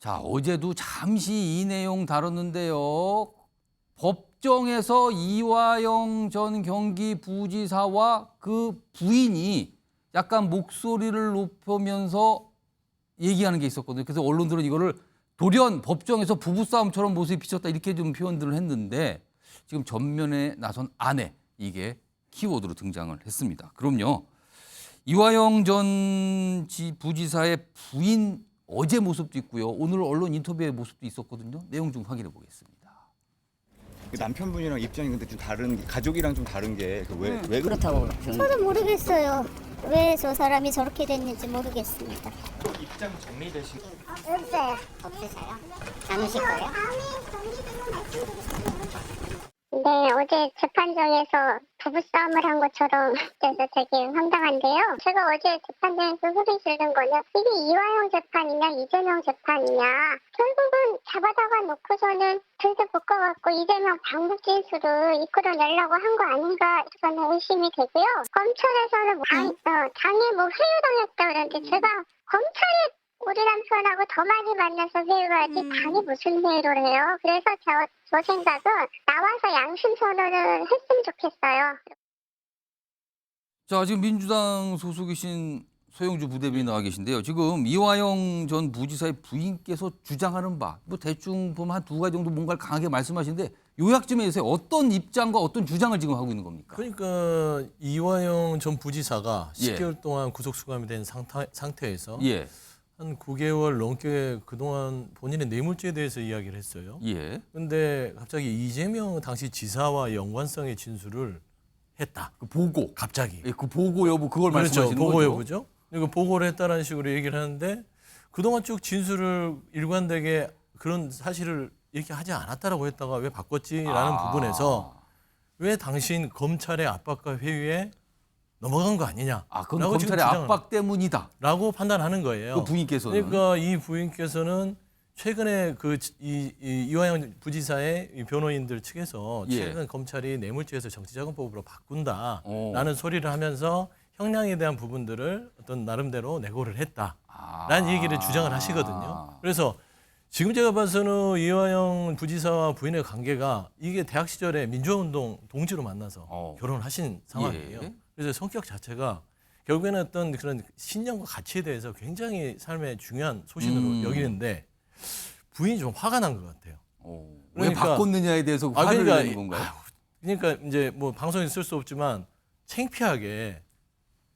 자, 어제도 잠시 이 내용 다뤘는데요. 법정에서 이화영 전 경기부지사와 그 부인이 약간 목소리를 높이면서 얘기하는 게 있었거든요. 그래서 언론들은 이거를 돌연 법정에서 부부싸움처럼 모습이 비쳤다 이렇게 좀 표현들을 했는데 지금 전면에 나선 아내 이게 키워드로 등장을 했습니다. 그럼요. 이화영 전 부지사의 부인 어제 모습도 있고요. 오늘 언론 인터뷰의 모습도 있었거든요. 내용 좀 확인해 보겠습니다. 남편분이랑 입장이 근데 좀 다른 가족이랑 좀 다른 게 왜 그렇다고 저도 모르겠어요. 왜 저 사람이 저렇게 됐는지 모르겠습니다. 입장 정리되신 없어요. 없으세요? 안 오실 거예요? 네, 어제 재판정에서 부부싸움을 한 것처럼 돼서 되게 황당한데요. 제가 어제 재판장에서 소리 지른 거는 이게 이화영 재판이냐 이재명 재판이냐, 결국은 잡아다가 놓고서는 들도 묶어갖고 이재명 방북 진술을 이끌어내려고 한 거 아닌가 저는 의심이 되고요. 검찰에서는 당에 뭐 회유당했다 그러는데 제가 검찰에 우리 남편하고 더 많이 만나서 회유하지 당이 무슨 회유를 해요. 그래서 저 생각은 나와서 양심 선언을 했으면 좋겠어요. 자, 지금 민주당 소속이신 소영주 부대변인 나와 계신데요. 지금 이화영 전 부지사의 부인께서 주장하는 바, 뭐 대충 보면 한 두 가지 정도 뭔가를 강하게 말씀하시는데 요약 좀 해주세요. 어떤 입장과 어떤 주장을 지금 하고 있는 겁니까? 그러니까 이화영 전 부지사가 10개월 동안 구속 수감이 된 상태에서 예. 한 9개월 넘게 그동안 본인의 뇌물죄에 대해서 이야기를 했어요. 예. 그런데 갑자기 이재명 당시 지사와 연관성의 진술을 했다. 그 보고. 갑자기. 예, 그 보고 여부 그걸 그렇죠. 말씀하시는 보고 거죠? 여부죠. 그리고 보고를 했다라는 식으로 얘기를 하는데 그동안 쭉 진술을 일관되게 그런 사실을 얘기하지 않았다라고 했다가 왜 바꿨지라는 부분에서 왜 당신 검찰의 압박과 회유에 넘어간 거 아니냐. 그건 검찰의 압박 때문이다. 라고 판단하는 거예요. 그 부인께서는. 그러니까 이 부인께서는 최근에 이화영 부지사의 이 변호인들 측에서 예. 최근 검찰이 뇌물죄에서 정치자금법으로 바꾼다라는 소리를 하면서 형량에 대한 부분들을 어떤 나름대로 내고를 했다라는 얘기를 주장을 하시거든요. 그래서 지금 제가 봐서는 이화영 부지사와 부인의 관계가 이게 대학 시절에 민주화운동 동지로 만나서 결혼을 하신 상황이에요. 예. 그래서 성격 자체가 결국에는 어떤 그런 신념과 가치에 대해서 굉장히 삶의 중요한 소신으로 여기는데 부인이 좀 화가 난 것 같아요. 왜 바꿨느냐에 대해서 화를 내는 건가요? 그러니까 이제 뭐 방송에 쓸 수 없지만 창피하게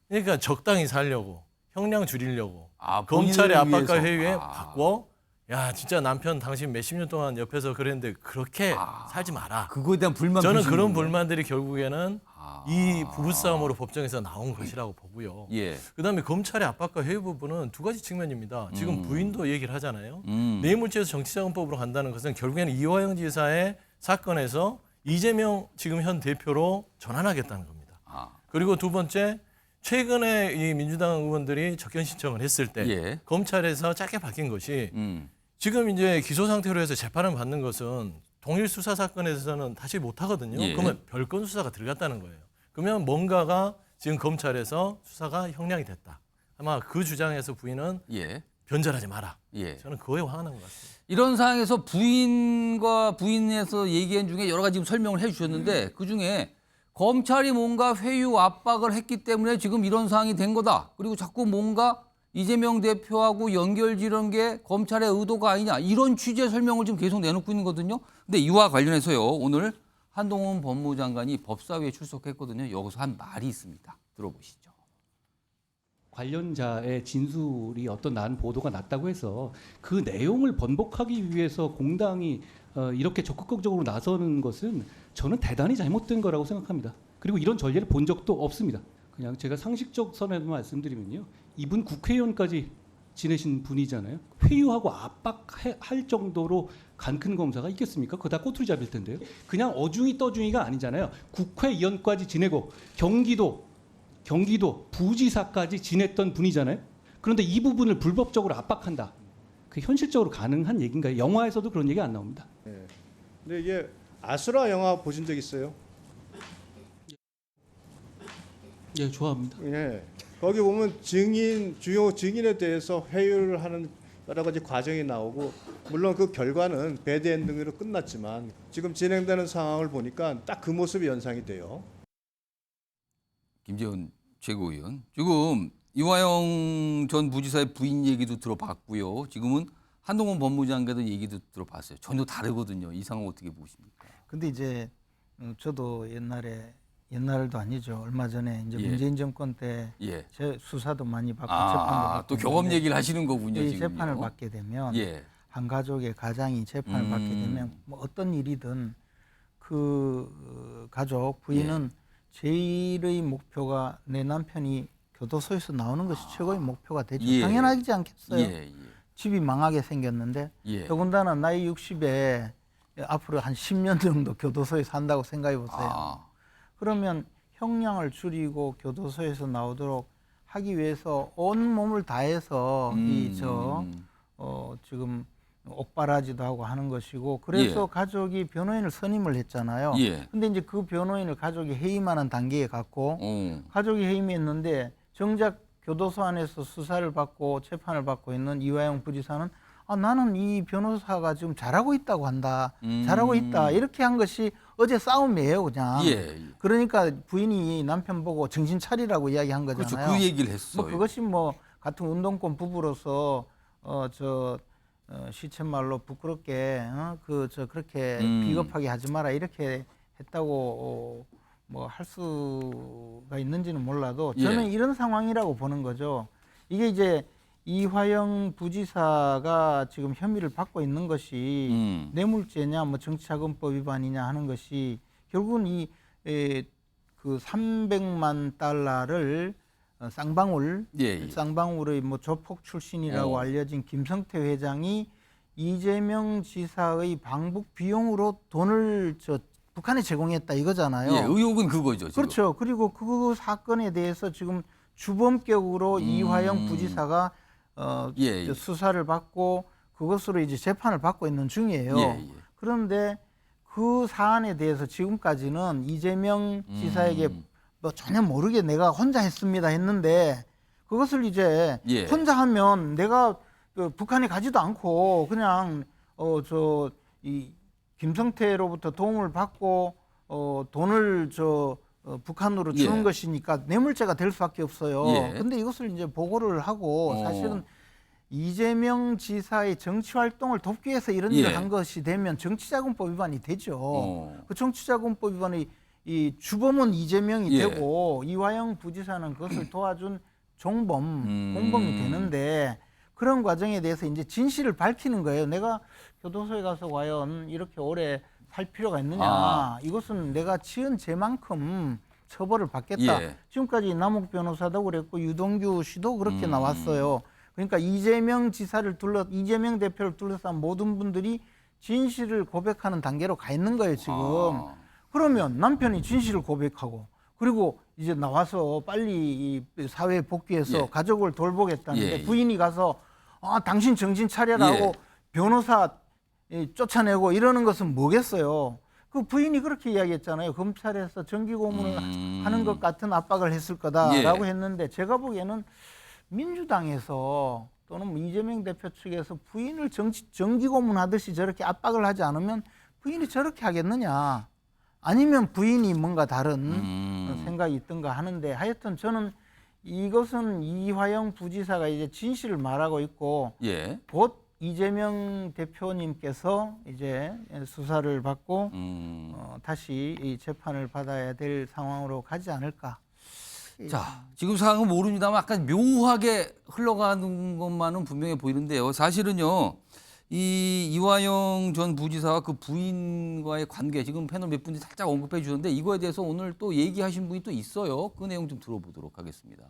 그러니까 적당히 살려고 형량 줄이려고 검찰의 압박과 회유에 바꿔 야 진짜 남편 당신 몇십 년 동안 옆에서 그랬는데 그렇게 살지 마라. 그거에 대한 불만. 저는 그런 불만들이 결국에는 이 부부싸움으로 법정에서 나온 것이라고 보고요. 예. 그다음에 검찰의 압박과 회유 부분은 두 가지 측면입니다. 지금 부인도 얘기를 하잖아요. 뇌물죄에서 정치자금법으로 간다는 것은 결국에는 이화영 지사의 사건에서 이재명 지금 현 대표로 전환하겠다는 겁니다. 그리고 두 번째 최근에 이 민주당 의원들이 접견 신청을 했을 때 검찰에서 짧게 밝힌 것이 지금 이제 기소 상태로 해서 재판을 받는 것은 동일 수사 사건에서는 다시 못 하거든요. 그러면 별건 수사가 들어갔다는 거예요. 그러면 뭔가가 지금 검찰에서 수사가 형량이 됐다. 아마 그 주장에서 부인은 변절하지 마라. 저는 그거에 화가 난 것 같습니다. 이런 상황에서 부인과 부인에서 얘기한 중에 여러 가지 지금 설명을 해 주셨는데 그중에 검찰이 뭔가 회유 압박을 했기 때문에 지금 이런 상황이 된 거다. 그리고 자꾸 뭔가 이재명 대표하고 연결지은 게 검찰의 의도가 아니냐. 이런 취지의 설명을 지금 계속 내놓고 있는 거거든요. 근데 이와 관련해서요. 오늘 한동훈 법무장관이 법사위에 출석했거든요. 여기서 한 말이 있습니다. 들어보시죠. 관련자의 진술이 어떤 난 보도가 났다고 해서 그 내용을 번복하기 위해서 공당이 이렇게 적극적으로 나서는 것은 저는 대단히 잘못된 거라고 생각합니다. 그리고 이런 전례를 본 적도 없습니다. 그냥 제가 상식적 선에서 말씀드리면요. 이분 국회의원까지 지내신 분이잖아요. 회유하고 압박할 정도로 간큰 검사가 있겠습니까? 그거 다 꼬투리 잡힐 텐데요. 그냥 어중이 떠중이가 아니잖아요. 국회의원까지 지내고 경기도 부지사까지 지냈던 분이잖아요. 그런데 이 부분을 불법적으로 압박한다. 그게 현실적으로 가능한 얘기인가요? 영화에서도 그런 얘기 안 나옵니다. 근데 이게 아수라 영화 보신 적 있어요? 예, 좋아합니다. 거기 보면 주요 증인에 대해서 회유를 하는 여러 가지 과정이 나오고 물론 그 결과는 배드 엔딩으로 끝났지만 지금 진행되는 상황을 보니까 딱 그 모습이 연상이 돼요. 김재원 최고위원. 지금 이화영 전 부지사의 부인 얘기도 들어봤고요. 지금은 한동훈 법무장관의 얘기도 들어봤어요. 전혀 다르거든요. 이 상황 어떻게 보십니까? 근데 이제 저도 옛날도 아니죠. 얼마 전에 이제 문재인 정권 때 예. 제 수사도 많이 받고 재판도 받고 또 경험 있는데 얘기를 하시는 거군요. 이 지금요. 재판을 받게 되면 예. 한 가족의 가장이 재판을 받게 되면 뭐 어떤 일이든 그 가족 부인은 제일의 목표가 내 남편이 교도소에서 나오는 것이 최고의 목표가 되죠. 예. 당연하지 않겠어요. 예. 집이 망하게 생겼는데 예. 더군다나 나이 60에 앞으로 한 10년 정도 교도소에 산다고 생각해 보세요. 아. 그러면 형량을 줄이고 교도소에서 나오도록 하기 위해서 온 몸을 다해서 지금 옥바라지도 하고 하는 것이고 그래서 가족이 변호인을 선임을 했잖아요. 예. 근데 이제 그 변호인을 가족이 해임하는 단계에 갔고 가족이 해임했는데 정작 교도소 안에서 수사를 받고 재판을 받고 있는 이화영 부지사는 나는 이 변호사가 지금 잘하고 있다고 한다. 잘하고 있다. 이렇게 한 것이 어제 싸움이에요, 그냥. 예. 그러니까 부인이 남편 보고 정신 차리라고 이야기한 거잖아요. 그렇죠. 그 얘기를 했어요. 뭐 그것이 뭐 같은 운동권 부부로서 시쳇말로 부끄럽게 그렇게 비겁하게 하지 마라 이렇게 했다고 뭐 할 수가 있는지는 몰라도 저는 이런 상황이라고 보는 거죠. 이게 이제 이화영 부지사가 지금 혐의를 받고 있는 것이 뇌물죄냐 뭐 정치자금법 위반이냐 하는 것이 결국은 그 300만 달러를 쌍방울의 뭐 조폭 출신이라고 알려진 김성태 회장이 이재명 지사의 방북 비용으로 돈을 북한에 제공했다 이거잖아요. 예, 의혹은 그거죠. 지금. 그렇죠. 그리고 그 사건에 대해서 지금 주범격으로 이화영 부지사가 수사를 받고 그것으로 이제 재판을 받고 있는 중이에요. 그런데 그 사안에 대해서 지금까지는 이재명 지사에게 뭐 전혀 모르게 내가 혼자 했습니다 했는데 그것을 이제 혼자 하면 내가 북한에 가지도 않고 그냥 이 김성태로부터 도움을 받고 돈을 북한으로 주는 것이니까 뇌물죄가 될 수밖에 없어요. 근데 이것을 이제 보고를 하고 사실은 이재명 지사의 정치 활동을 돕기 위해서 이런 일을 한 것이 되면 정치자금법 위반이 되죠. 그 정치자금법 위반이 이 주범은 이재명이 되고 이화영 부지사는 그것을 도와준 공범이 되는데 그런 과정에 대해서 이제 진실을 밝히는 거예요. 내가 교도소에 가서 과연 이렇게 오래 살 필요가 있느냐. 이것은 내가 지은 죄만큼 처벌을 받겠다. 지금까지 남욱 변호사도 그랬고 유동규 씨도 그렇게 나왔어요. 그러니까 이재명 대표를 둘러싼 모든 분들이 진실을 고백하는 단계로 가 있는 거예요, 지금. 그러면 남편이 진실을 고백하고 그리고 이제 나와서 빨리 이 사회에 복귀해서 가족을 돌보겠다는데 부인이 가서 당신 정신 차려라고 변호사 쫓아내고 이러는 것은 뭐겠어요. 그 부인이 그렇게 이야기했잖아요. 검찰에서 정기고문을 하는 것 같은 압박을 했을 거다라고 했는데 제가 보기에는 민주당에서 또는 이재명 대표 측에서 부인을 정기고문하듯이 저렇게 압박을 하지 않으면 부인이 저렇게 하겠느냐. 아니면 부인이 뭔가 다른 생각이 있던가 하는데 하여튼 저는 이것은 이화영 부지사가 이제 진실을 말하고 있고 곧 이재명 대표님께서 이제 수사를 받고 다시 이 재판을 받아야 될 상황으로 가지 않을까. 자, 지금 상황은 모릅니다만 약간 묘하게 흘러가는 것만은 분명해 보이는데요. 사실은요, 이 이화영 전 부지사와 그 부인과의 관계 지금 패널 몇 분이 살짝 언급해 주셨는데 이거에 대해서 오늘 또 얘기하신 분이 또 있어요. 그 내용 좀 들어보도록 하겠습니다.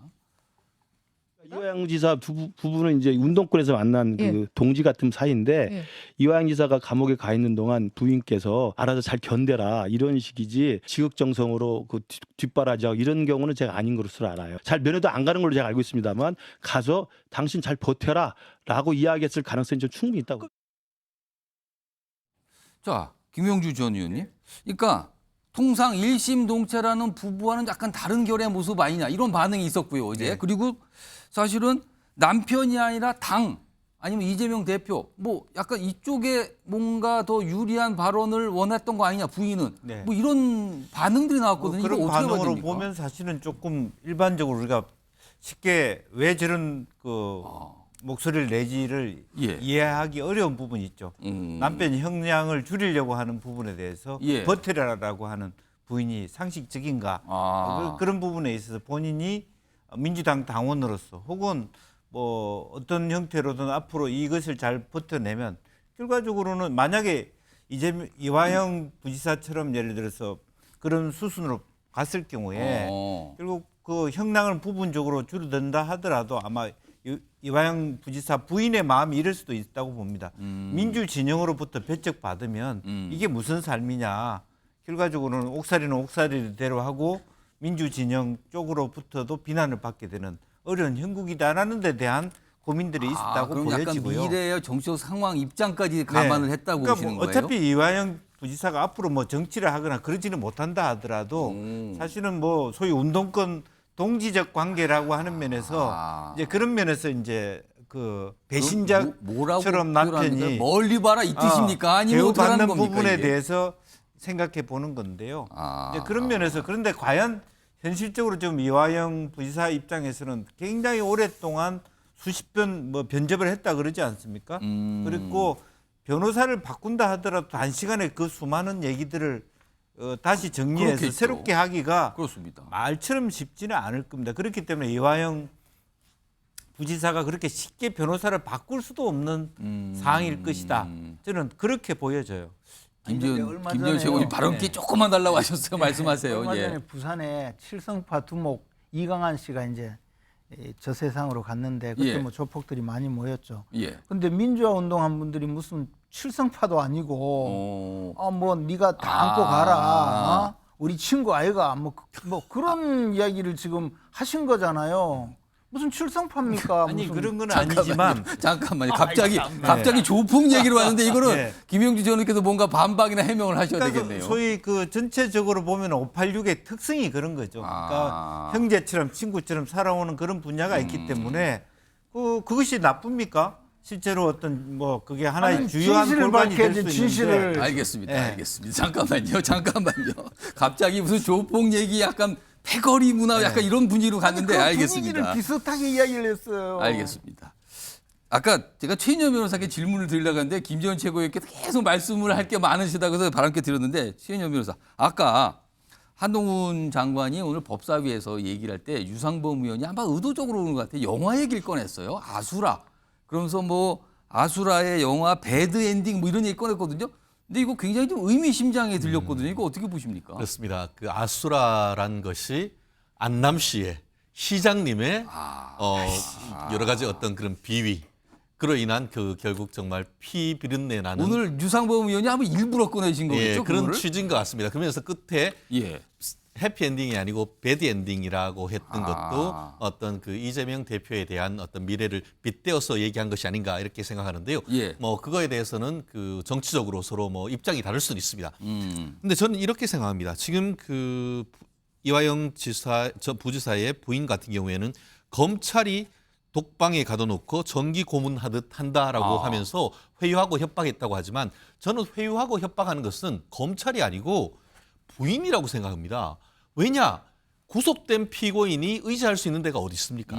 이화영 지사 부부는 이제 운동권에서 만난 그 동지 같은 사이인데 이화영 지사가 감옥에 가 있는 동안 부인께서 알아서 잘 견뎌라 이런 식이지 지극정성으로 그 뒷바라지하고 이런 경우는 제가 아닌 것으로 알아요. 잘 면회도 안 가는 걸로 제가 알고 있습니다만 가서 당신 잘 버텨라라고 이야기했을 가능성이 좀 충분히 있다고. 자, 김용주 전 의원님. 그러니까 통상 일심동체라는 부부와는 약간 다른 결의 모습 아니냐 이런 반응이 있었고요 어제. 그리고 사실은 남편이 아니라 아니면 이재명 대표 뭐 약간 이쪽에 뭔가 더 유리한 발언을 원했던 거 아니냐 부인은 네. 뭐 이런 반응들이 나왔거든요. 그런 이거 어떻게 봐야 반응으로 됩니까? 보면 사실은 조금 일반적으로 우리가 쉽게 왜 저런 그 목소리를 내지를 예. 이해하기 어려운 부분이 있죠. 남편이 형량을 줄이려고 하는 부분에 대해서 예. 버텨라라고 하는 부인이 상식적인가 그런 부분에 있어서 본인이 민주당 당원으로서 혹은 뭐 어떤 형태로든 앞으로 이것을 잘 버텨내면 결과적으로는 만약에 이화영 부지사처럼 예를 들어서 그런 수순으로 갔을 경우에 결국 그 형량을 부분적으로 줄어든다 하더라도 아마 이화영 부지사 부인의 마음이 이럴 수도 있다고 봅니다. 민주 진영으로부터 배척받으면 이게 무슨 삶이냐. 결과적으로는 옥살이는 옥살이대로 하고 민주 진영 쪽으로부터도 비난을 받게 되는 어려운 형국이다라는 데 대한 고민들이 있었다고 그럼 보여지고요. 약간 미래의 정치적 상황 입장까지 감안을 했다고 그러니까 보시는 뭐 거예요? 어차피 이화영 부지사가 앞으로 뭐 정치를 하거나 그러지는 못한다 하더라도 사실은 뭐 소위 운동권 동지적 관계라고 하는 면에서 이제 그런 면에서 이제 그 배신자처럼 남편이 멀리 봐라 이 뜻입니까? 아니면 어떻게 하는 대우받는 겁니까? 부분에 이게? 대해서 생각해 보는 건데요. 이제 그런 면에서 그런데 과연 현실적으로 좀 이화영 부지사 입장에서는 굉장히 오랫동안 수십 번 뭐 변접을 했다 그러지 않습니까? 그리고 변호사를 바꾼다 하더라도 단시간에 그 수많은 얘기들을 다시 정리해서 그렇겠죠. 새롭게 하기가 그렇습니다. 말처럼 쉽지는 않을 겁니다. 그렇기 때문에 이화영 부지사가 그렇게 쉽게 변호사를 바꿀 수도 없는 상황일 것이다. 저는 그렇게 보여져요. 김재현 최고님 발언기 조금만 달라고 하셨어요. 말씀하세요. 얼마 예. 전에 부산에 칠성파 두목 이강한 씨가 이제 저 세상으로 갔는데 그때 예. 뭐 조폭들이 많이 모였죠. 예. 근데 민주화 운동한 분들이 무슨 칠성파도 아니고 뭐 네가 다 안고 가라. 우리 친구 아이가 뭐 그런 이야기를 지금 하신 거잖아요. 무슨 칠성파입니까? 아니 무슨 그런 건 아니지만 잠깐만요. 갑자기 조폭 얘기로 왔는데 이거는 네. 김영주 전 의원께서 뭔가 반박이나 해명을 하셔야 그러니까 되겠네요. 소위 그 전체적으로 보면 586의 특성이 그런 거죠. 그러니까 형제처럼 친구처럼 살아오는 그런 분야가 있기 때문에 그것이 나쁩니까? 실제로 어떤 뭐 그게 하나의 주요한 골반이 될 수 있는데. 알겠습니다. 네. 알겠습니다. 잠깐만요. 갑자기 무슨 조폭 얘기 약간 패거리 문화 약간 이런 분위기로 갔는데 그 알겠습니다. 분위기를 비슷하게 이야기를 했어요. 알겠습니다. 아까 제가 최인현 변호사께 질문을 드리려고 했는데 김재원 최고위원께서 계속 말씀을 할 게 많으시다고 해서 바람께 드렸는데 최인현 변호사 아까 한동훈 장관이 오늘 법사위에서 얘기를 할 때 유상범 의원이 아마 의도적으로 그런 것 같아요. 영화 얘기를 꺼냈어요. 아수라. 그러면서 뭐 아수라의 영화 배드 엔딩 뭐 이런 얘기 꺼냈거든요. 근데 이거 굉장히 좀 의미심장하게 들렸거든요. 이거 어떻게 보십니까? 그렇습니다. 그 아수라란 것이 안남시의 시장님의 여러 가지 어떤 그런 비위 그로 인한 그 결국 정말 피 비린내 나는 오늘 유상범 의원이 아마 일부러 꺼내신 거겠죠? 그런 그거를? 취지인 것 같습니다. 그러면서 끝에 예. 해피엔딩이 아니고 배드엔딩이라고 했던 것도 어떤 그 이재명 대표에 대한 어떤 미래를 빗대어서 얘기한 것이 아닌가 이렇게 생각하는데요. 예. 뭐 그거에 대해서는 그 정치적으로 서로 뭐 입장이 다를 수는 있습니다. 근데 저는 이렇게 생각합니다. 지금 그 이화영 부지사의 부인 같은 경우에는 검찰이 독방에 가둬놓고 정기 고문하듯 한다라고 하면서 회유하고 협박했다고 하지만 저는 회유하고 협박하는 것은 검찰이 아니고 부인이라고 생각합니다. 왜냐? 구속된 피고인이 의지할 수 있는 데가 어디 있습니까?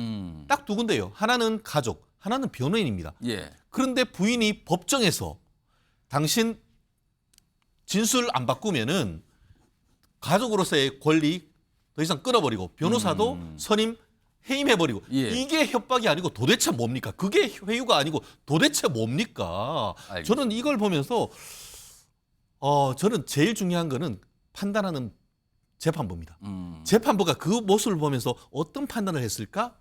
딱 두 군데요. 하나는 가족, 하나는 변호인입니다. 예. 그런데 부인이 법정에서 당신 진술 안 바꾸면은 가족으로서의 권리 더 이상 끊어버리고 변호사도 선임 해임해버리고 예. 이게 협박이 아니고 도대체 뭡니까? 그게 회유가 아니고 도대체 뭡니까? 알겠습니다. 저는 이걸 보면서 저는 제일 중요한 거는 판단하는 재판부입니다. 재판부가 그 모습을 보면서 어떤 판단을 했을까?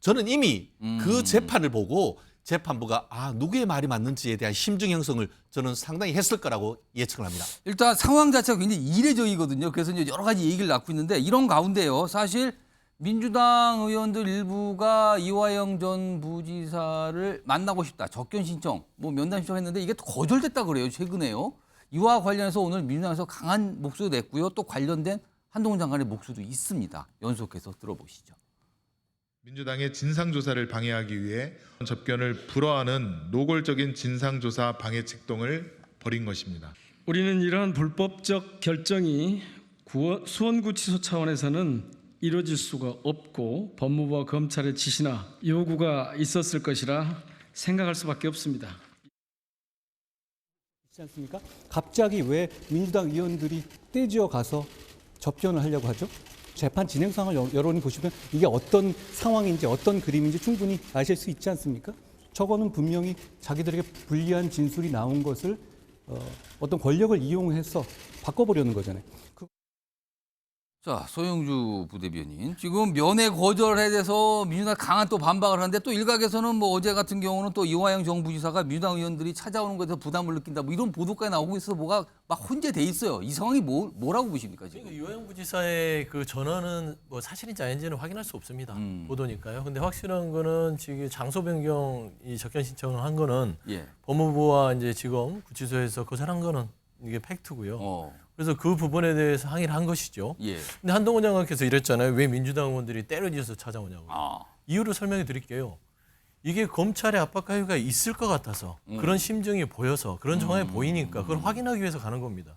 저는 이미 그 재판을 보고 재판부가 누구의 말이 맞는지에 대한 심증 형성을 저는 상당히 했을 거라고 예측을 합니다. 일단 상황 자체가 굉장히 이례적이거든요. 그래서 이제 여러 가지 얘기를 낳고 있는데 이런 가운데요. 사실 민주당 의원들 일부가 이화영 전 부지사를 만나고 싶다. 접견 신청, 뭐 면담 신청했는데 이게 또 거절됐다 그래요. 최근에요. 이와 관련해서 오늘 민주당에서 강한 목소리도 냈고요. 또 관련된 한동훈 장관의 목소리도 있습니다. 연속해서 들어보시죠. 민주당의 진상조사를 방해하기 위해 접견을 불허하는 노골적인 진상조사 방해 책동을 벌인 것입니다. 우리는 이러한 불법적 결정이 수원구치소 차원에서는 이루어질 수가 없고 법무부와 검찰의 지시나 요구가 있었을 것이라 생각할 수밖에 없습니다. 있지 않습니까? 갑자기 왜 민주당 의원들이 떼지어 가서 접견을 하려고 하죠? 재판 진행 상황을 여러분이 보시면 이게 어떤 상황인지 어떤 그림인지 충분히 아실 수 있지 않습니까? 저거는 분명히 자기들에게 불리한 진술이 나온 것을 어떤 권력을 이용해서 바꿔보려는 거잖아요. 자, 소영주 부대변인. 지금 면회 거절에 대해서 민주당 강한 또 반박을 하는데 또 일각에서는 뭐 어제 같은 경우는 또 이화영 정부지사가 민주당 의원들이 찾아오는 것에 부담을 느낀다. 뭐 이런 보도까지 나오고 있어서 뭐가 막 혼재돼 있어요. 이 상황이 뭐라고 보십니까, 지금? 그러니까 이화영 부지사의 그 전화는 뭐 사실인지 아닌지는 확인할 수 없습니다. 보도니까요. 근데 확실한 거는 지금 장소 변경 이 접견 신청을 한 거는 법무부와 이제 지금 구치소에서 거절한 거는 이게 팩트고요. 그래서 그 부분에 대해서 항의를 한 것이죠. 근데 한동훈 장관께서 이랬잖아요. 왜 민주당 의원들이 때려지어서 찾아오냐고. 이유를 설명해 드릴게요. 이게 검찰의 압박 가해가 있을 것 같아서 그런 심정이 보여서 그런 정황이 보이니까 그걸 확인하기 위해서 가는 겁니다.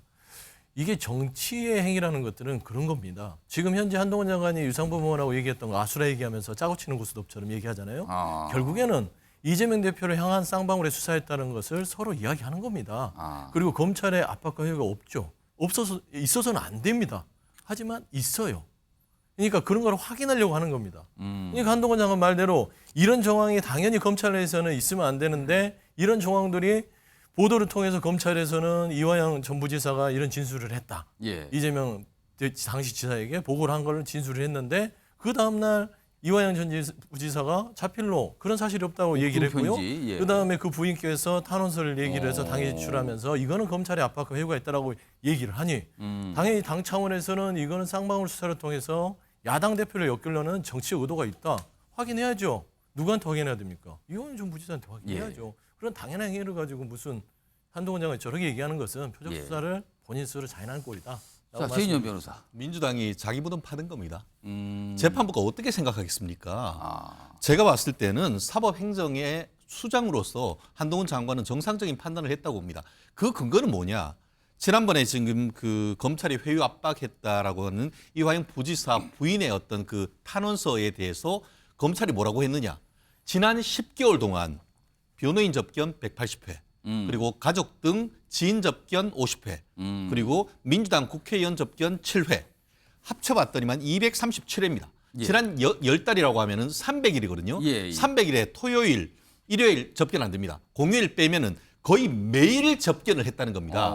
이게 정치의 행위라는 것들은 그런 겁니다. 지금 현재 한동훈 장관이 유상범 의원하고 얘기했던 거 아수라 얘기하면서 짜고 치는 고스톱처럼 얘기하잖아요. 결국에는 이재명 대표를 향한 쌍방울의 수사였다는 것을 서로 이야기하는 겁니다. 그리고 검찰의 압박 가해가 없죠. 있어서는 안 됩니다. 하지만 있어요. 그러니까 그런 걸 확인하려고 하는 겁니다. 그러니까 한동훈 장관 말대로 이런 정황이 당연히 검찰 내에서는 있으면 안 되는데 이런 정황들이 보도를 통해서 검찰에서는 이화영 전 부지사가 이런 진술을 했다. 이재명 당시 지사에게 보고를 한 걸 진술을 했는데 그 다음날 이화영 전 부지사가 자필로 그런 사실이 없다고 얘기를 했고요. 그다음에 그 부인께서 탄원서를 얘기를 해서 당에 제출하면서 이거는 검찰의 압박과 회유가 있다라고 얘기를 하니 당연히 당 차원에서는 이거는 쌍방울 수사를 통해서 야당 대표를 엮으려는 정치적 의도가 있다. 확인해야죠. 누구한테 확인해야 됩니까? 이화영 전 부지사한테 확인해야죠. 그런 당연한 행위를 가지고 무슨 한동훈 장관이 저렇게 얘기하는 것은 표적 수사를 본인 스스로 자인하는 꼴이다. 자, 최인현 변호사. 민주당이 자기 부담 파는 겁니다. 재판부가 어떻게 생각하겠습니까? 제가 봤을 때는 사법행정의 수장으로서 한동훈 장관은 정상적인 판단을 했다고 봅니다. 그 근거는 뭐냐? 지난번에 지금 그 검찰이 회유 압박했다라고 하는 이화영 부지사 부인의 어떤 그 탄원서에 대해서 검찰이 뭐라고 했느냐? 지난 10개월 동안 변호인 접견 180회, 그리고 가족 등 지인 접견 50회, 그리고 민주당 국회의원 접견 7회, 합쳐봤더니만 237회입니다. 지난 10달이라고 하면은 300일이거든요. 300일에 토요일, 일요일 접견 안 됩니다. 공휴일 빼면은 거의 매일 접견을 했다는 겁니다.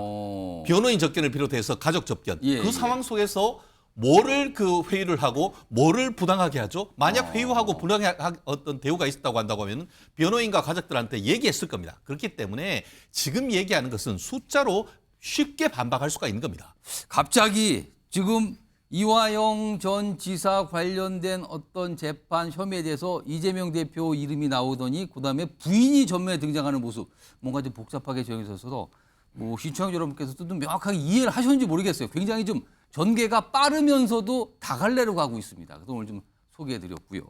변호인 접견을 비롯해서 가족 접견. 그 상황 속에서 뭐를 그 회유를 하고 뭐를 부당하게 하죠? 만약 회유하고 부당한 어떤 대우가 있었다고 한다고 하면 변호인과 가족들한테 얘기했을 겁니다. 그렇기 때문에 지금 얘기하는 것은 숫자로 쉽게 반박할 수가 있는 겁니다. 갑자기 지금 이화영 전 지사 관련된 어떤 재판 혐의에 대해서 이재명 대표 이름이 나오더니 그다음에 부인이 전면에 등장하는 모습 뭔가 좀 복잡하게 정해져서 뭐 시청자 여러분께서도 좀 명확하게 이해를 하셨는지 모르겠어요. 굉장히 좀 전개가 빠르면서도 다갈래로 가고 있습니다. 그래서 오늘 좀 소개해드렸고요.